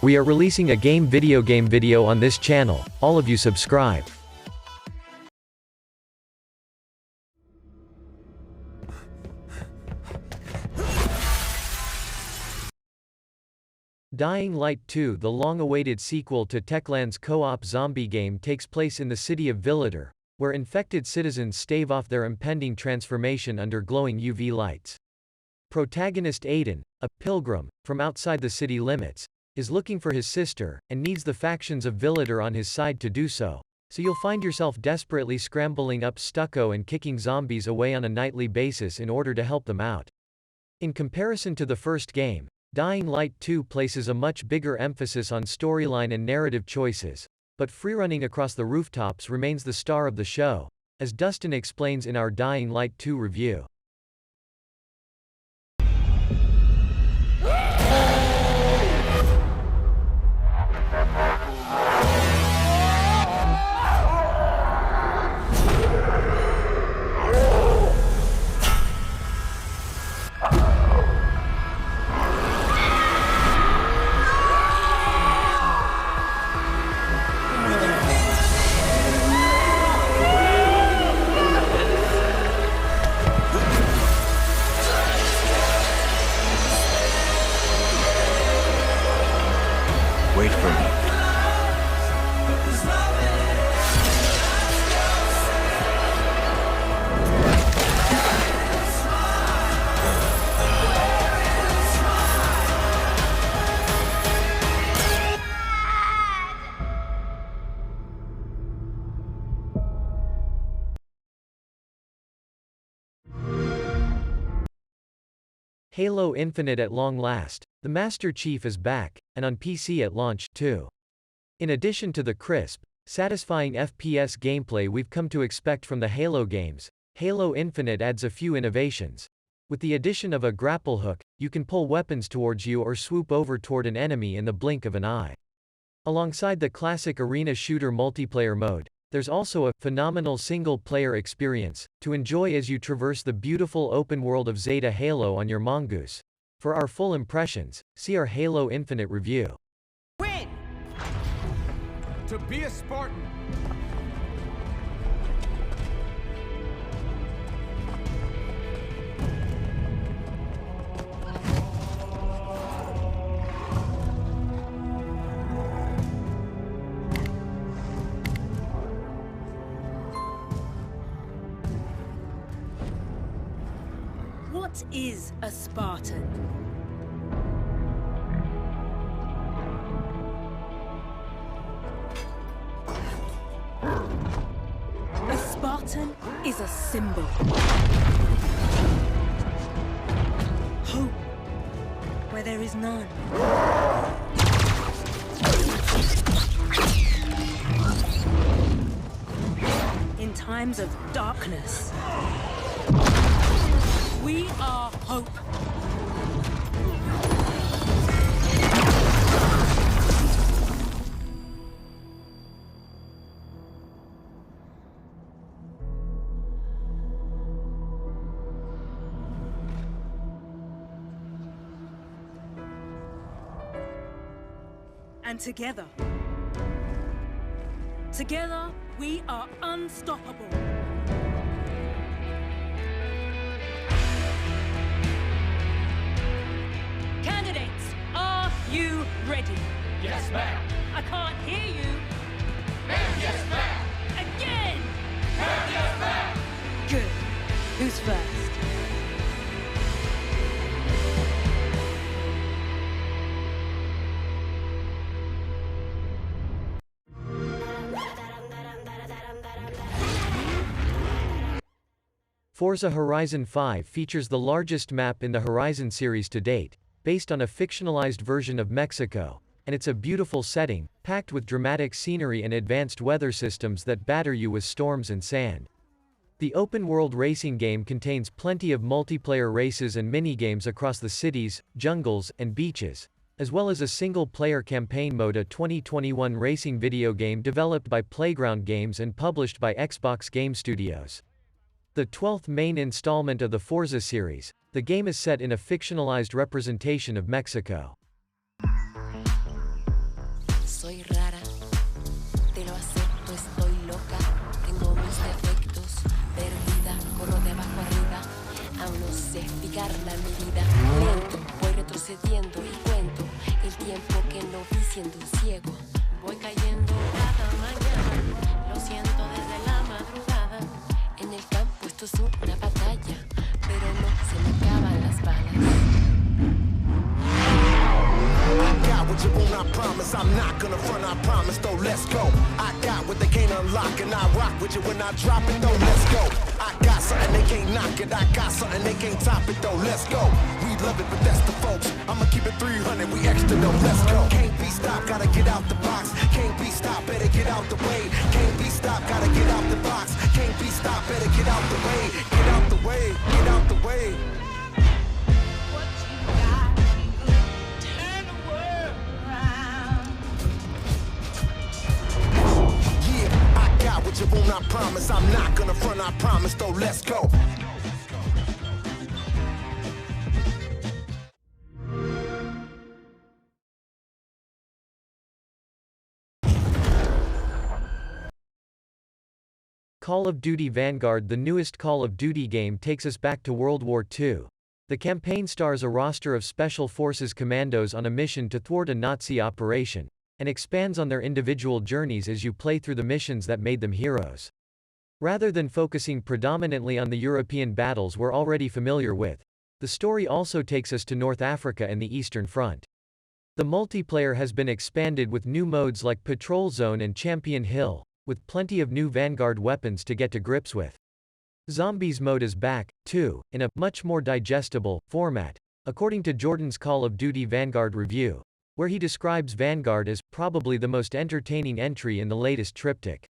We are releasing a video game video on this channel, all of you subscribe. Dying Light 2, the long-awaited sequel to Techland's co-op zombie game, takes place in the city of Villedor, where infected citizens stave off their impending transformation under glowing UV lights. Protagonist Aiden, a pilgrim from outside the city limits, is looking for his sister, and needs the factions of Villedor on his side to do so. So you'll find yourself desperately scrambling up stucco and kicking zombies away on a nightly basis in order to help them out. In comparison to the first game, Dying Light 2 places a much bigger emphasis on storyline and narrative choices, but freerunning across the rooftops remains the star of the show, as Dustin explains in our Dying Light 2 review. Wait for me. Halo Infinite at long last. The Master Chief is back, and on PC at launch, too. In addition to the crisp, satisfying FPS gameplay we've come to expect from the Halo games, Halo Infinite adds a few innovations. With the addition of a grapple hook, you can pull weapons towards you or swoop over toward an enemy in the blink of an eye. Alongside the classic arena shooter multiplayer mode, there's also a phenomenal single-player experience to enjoy as you traverse the beautiful open world of Zeta Halo on your Mongoose. For our full impressions, see our Halo Infinite review. Win! To be a Spartan. What is a Spartan? A Spartan is a symbol. Hope where there is none. In times of darkness, we are hope. And together, we are unstoppable. Candidates, are you ready? Yes, ma'am. I can't hear you. Ma'am, yes, ma'am. Again! Ma'am, yes, ma'am. Good. Who's first? Forza Horizon 5 features the largest map in the Horizon series to date, based on a fictionalized version of Mexico, and it's a beautiful setting, packed with dramatic scenery and advanced weather systems that batter you with storms and sand. The open-world racing game contains plenty of multiplayer races and minigames across the cities, jungles, and beaches, as well as a single-player campaign mode, a 2021 racing video game developed by Playground Games and published by Xbox Game Studios. The 12th main installment of the Forza series, the game is set in a fictionalized representation of Mexico. soy rara, te lo acepto, estoy loca, tengo mis defectos, perdida, corro de abajo arriba, aún no sé explicar la medida, lento, voy retrocediendo y cuento el tiempo que no vi siendo un ciego, voy cayendo cada mañana, lo siento desde la madrugada, en el campo esto es una batalla, pero no se me acaban las balas. I got what you want, I promise. I'm not gonna front, I promise, though, let's go. I got what they can't unlock, and I rock with you when I drop it, though, let's go. I got something they can't knock it, I got something they can't top it, though, let's go. We love it, but that's the folks. I'ma keep it 300, we extra, though, let's go. Can't be stopped, gotta get out the box. Can't be stopped, better get out the way. Can't be stopped, gotta get out the box. Can't be stopped, better get out the way. Get out the way, get out the way. What you want, I promise. I'm not gonna front, I promise, though, let's go. Call of Duty Vanguard. The newest Call of Duty game takes us back to World War II. The campaign stars a roster of Special Forces commandos on a mission to thwart a Nazi operation, and expands on their individual journeys as you play through the missions that made them heroes. Rather than focusing predominantly on the European battles we're already familiar with, the story also takes us to North Africa and the Eastern Front. The multiplayer has been expanded with new modes like Patrol Zone and Champion Hill, with plenty of new Vanguard weapons to get to grips with. Zombies mode is back, too, in a much more digestible format, according to Jordan's Call of Duty Vanguard review, where he describes Vanguard as probably the most entertaining entry in the latest triptych.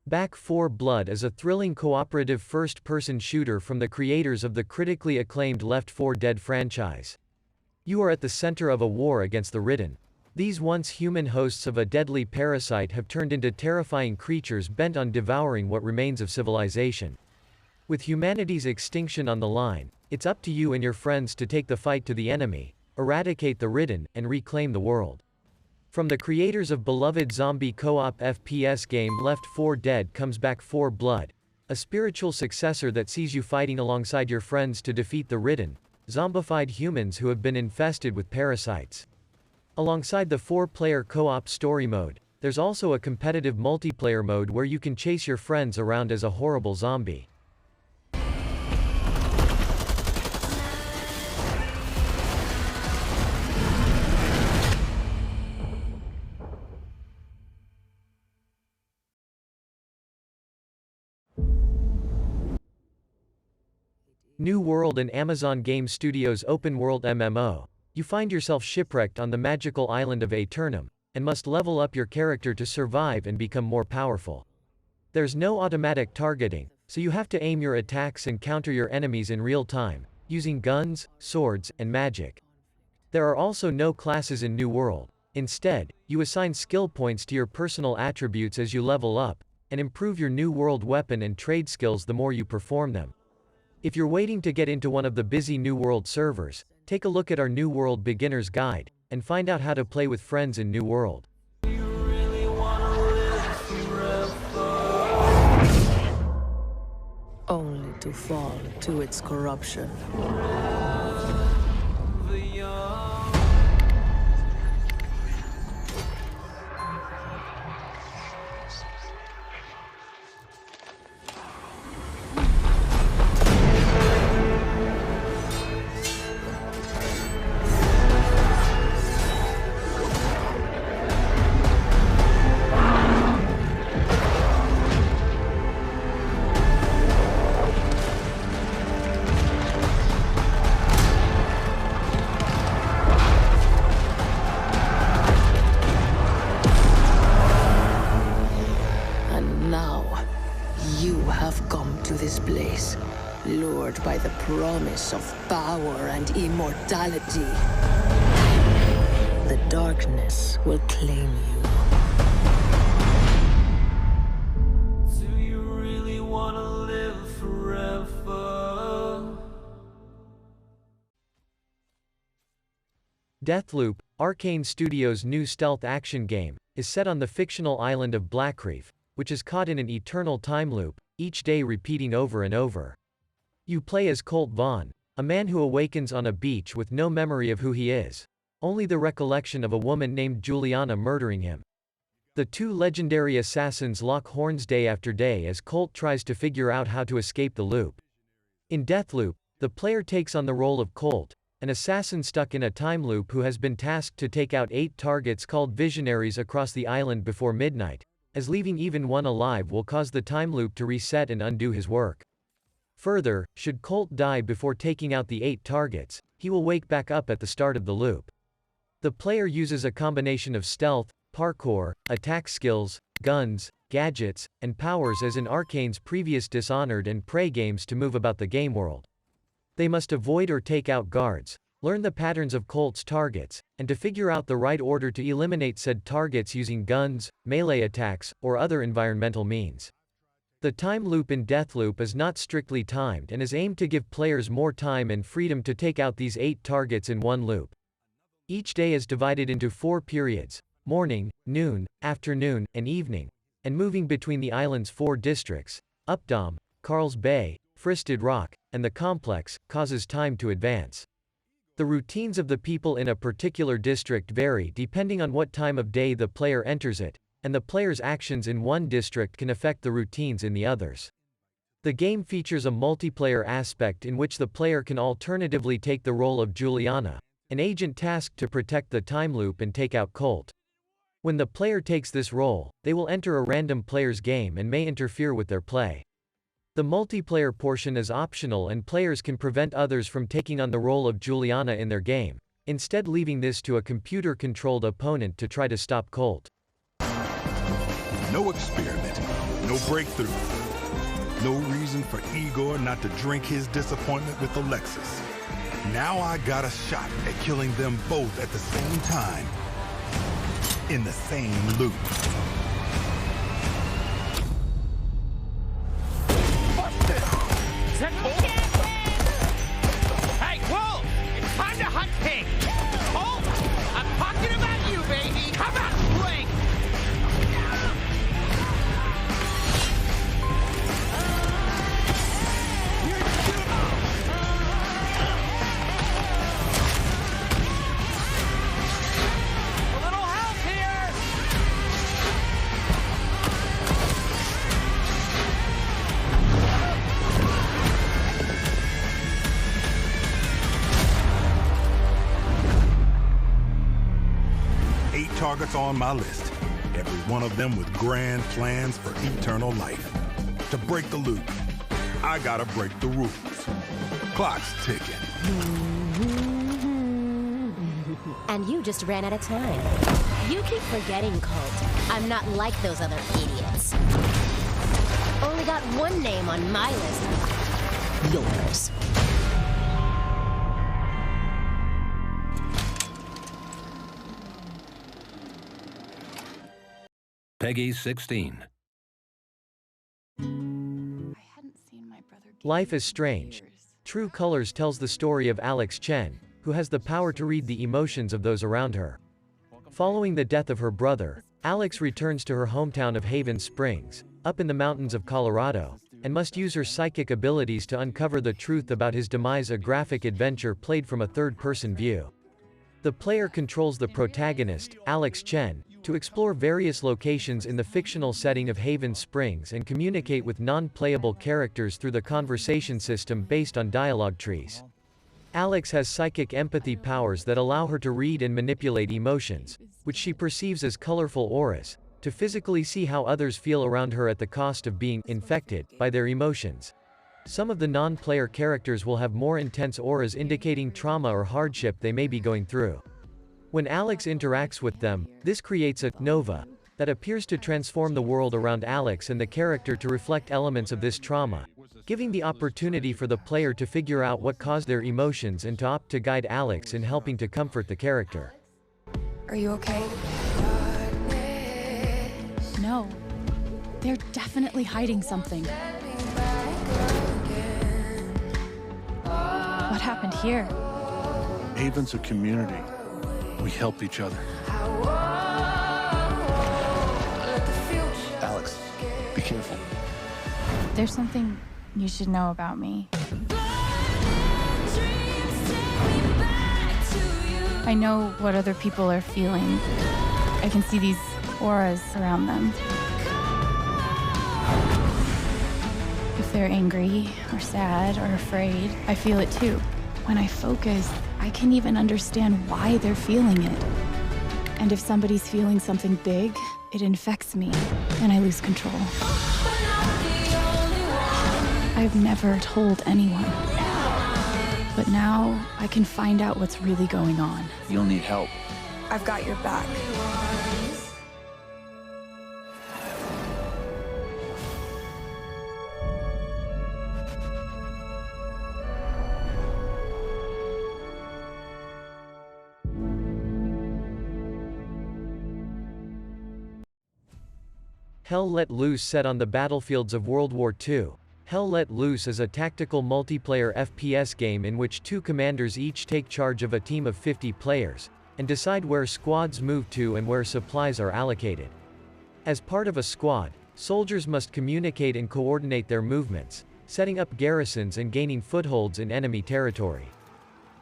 Back 4 Blood is a thrilling cooperative first-person shooter from the creators of the critically acclaimed Left 4 Dead franchise. You are at the center of a war against the Ridden. These once human hosts of a deadly parasite have turned into terrifying creatures bent on devouring what remains of civilization. With humanity's extinction on the line, it's up to you and your friends to take the fight to the enemy, eradicate the Ridden, and reclaim the world. From the creators of beloved zombie co-op FPS game Left 4 Dead comes Back 4 Blood, a spiritual successor that sees you fighting alongside your friends to defeat the Ridden, zombified humans who have been infested with parasites. Alongside the 4-player co-op story mode, there's also a competitive multiplayer mode where you can chase your friends around as a horrible zombie. New World and Amazon Game Studios' open-world MMO. You find yourself shipwrecked on the magical island of Aeternum, and must level up your character to survive and become more powerful. There's no automatic targeting, so you have to aim your attacks and counter your enemies in real time, using guns, swords, and magic. There are also no classes in New World. Instead, you assign skill points to your personal attributes as you level up, and improve your New World weapon and trade skills the more you perform them. If you're waiting to get into one of the busy New World servers, take a look at our New World Beginner's Guide, and find out how to play with friends in New World. Only to fall to its corruption. Lured by the promise of power and immortality. The darkness will claim you. Deathloop, Arcane Studios' new stealth action game, is set on the fictional island of Blackreef, which is caught in an eternal time loop, each day repeating over and over. You play as Colt Vaughn, a man who awakens on a beach with no memory of who he is, only the recollection of a woman named Juliana murdering him. The two legendary assassins lock horns day after day as Colt tries to figure out how to escape the loop. In Deathloop, the player takes on the role of Colt, an assassin stuck in a time loop who has been tasked to take out 8 targets called Visionaries across the island before midnight, as leaving even one alive will cause the time loop to reset and undo his work. Further, should Colt die before taking out the 8 targets, he will wake back up at the start of the loop. The player uses a combination of stealth, parkour, attack skills, guns, gadgets, and powers as in Arcane's previous Dishonored and Prey games to move about the game world. They must avoid or take out guards, learn the patterns of Colt's targets, and to figure out the right order to eliminate said targets using guns, melee attacks, or other environmental means. The time loop in Deathloop is not strictly timed and is aimed to give players more time and freedom to take out these 8 targets in one loop. Each day is divided into 4 periods: morning, noon, afternoon, and evening, and moving between the island's 4 districts, Updam, Carl's Bay, Fristed Rock, and the Complex, causes time to advance. The routines of the people in a particular district vary depending on what time of day the player enters it, and the player's actions in one district can affect the routines in the others. The game features a multiplayer aspect in which the player can alternatively take the role of Juliana, an agent tasked to protect the time loop and take out Colt. When the player takes this role, they will enter a random player's game and may interfere with their play. The multiplayer portion is optional and players can prevent others from taking on the role of Juliana in their game, instead leaving this to a computer-controlled opponent to try to stop Colt. No experiment, no breakthrough. No reason for Igor not to drink his disappointment with Alexis. Now I got a shot at killing them both at the same time, in the same loop. Is that Colt? Hey, Wolf! It's time to hunt Pink! Colt! I'm talking about you, baby! Come out and swing! A little help here! 8 targets on my list, every one of them with grand plans for eternal life. To break the loop, I gotta break the rules. Clock's ticking. And you just ran out of time. You keep forgetting, Colt. I'm not like those other idiots. Only got one name on my list. Yours. Peggy 16. Life is Strange. True Colors tells the story of Alex Chen, who has the power to read the emotions of those around her. Following the death of her brother, Alex returns to her hometown of Haven Springs, up in the mountains of Colorado, and must use her psychic abilities to uncover the truth about his demise, a graphic adventure played from a third-person view. The player controls the protagonist, Alex Chen, to explore various locations in the fictional setting of Haven Springs and communicate with non-playable characters through the conversation system based on dialogue trees. Alex has psychic empathy powers that allow her to read and manipulate emotions, which she perceives as colorful auras, to physically see how others feel around her at the cost of being infected by their emotions. Some of the non-player characters will have more intense auras indicating trauma or hardship they may be going through. When Alex interacts with them, this creates a nova that appears to transform the world around Alex and the character to reflect elements of this trauma, giving the opportunity for the player to figure out what caused their emotions and to opt to guide Alex in helping to comfort the character. Are you okay? No. They're definitely hiding something. What happened here? Haven's a community. We help each other. Alex, be careful. There's something you should know about me. I know what other people are feeling. I can see these auras around them. If they're angry or sad or afraid, I feel it too. When I focus, I can even understand why they're feeling it. And if somebody's feeling something big, it infects me and I lose control. I've never told anyone. But now I can find out what's really going on. You'll need help. I've got your back. Hell Let Loose set on the battlefields of World War II. Hell Let Loose is a tactical multiplayer FPS game in which two commanders each take charge of a team of 50 players, and decide where squads move to and where supplies are allocated. As part of a squad, soldiers must communicate and coordinate their movements, setting up garrisons and gaining footholds in enemy territory.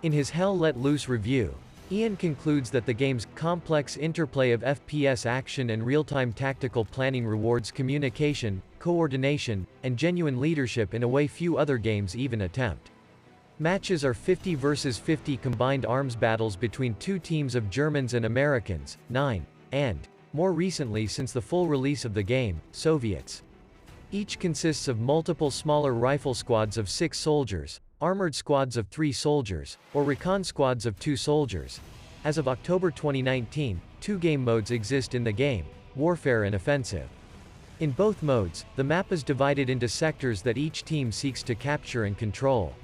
In his Hell Let Loose review, Ian concludes that the game's complex interplay of FPS action and real-time tactical planning rewards communication, coordination, and genuine leadership in a way few other games even attempt. Matches are 50 versus 50 combined arms battles between two teams of Germans and Americans, 9, and, more recently since the full release of the game, Soviets. Each consists of multiple smaller rifle squads of 6 soldiers, armored squads of 3 soldiers, or recon squads of 2 soldiers. As of October 2019, 2 game modes exist in the game, Warfare and Offensive. In both modes, the map is divided into sectors that each team seeks to capture and control.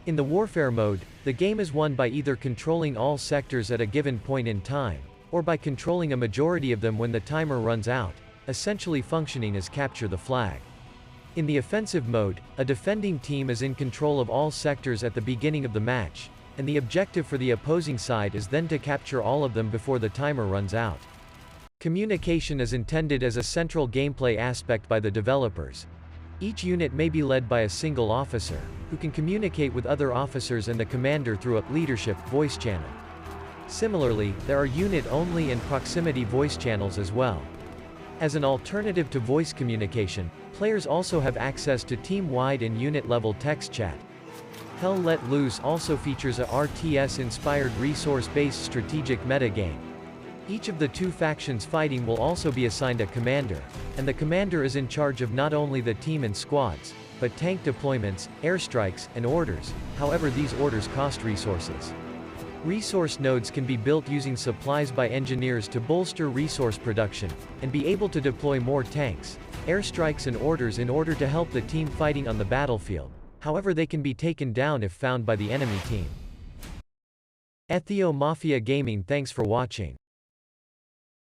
In the Warfare mode, the game is won by either controlling all sectors at a given point in time, or by controlling a majority of them when the timer runs out, essentially functioning as capture the flag. In the offensive mode, a defending team is in control of all sectors at the beginning of the match, and the objective for the opposing side is then to capture all of them before the timer runs out. Communication is intended as a central gameplay aspect by the developers. Each unit may be led by a single officer, who can communicate with other officers and the commander through a leadership voice channel. Similarly, there are unit-only and proximity voice channels as well. As an alternative to voice communication, players also have access to team-wide and unit-level text chat. Hell Let Loose also features a RTS-inspired resource-based strategic metagame. Each of the 2 factions fighting will also be assigned a commander, and the commander is in charge of not only the team and squads, but tank deployments, airstrikes, and orders. However, these orders cost resources. Resource nodes can be built using supplies by engineers to bolster resource production, and be able to deploy more tanks, airstrikes and orders in order to help the team fighting on the battlefield. However, they can be taken down if found by the enemy team. Ethio Mafia Gaming. Thanks for watching.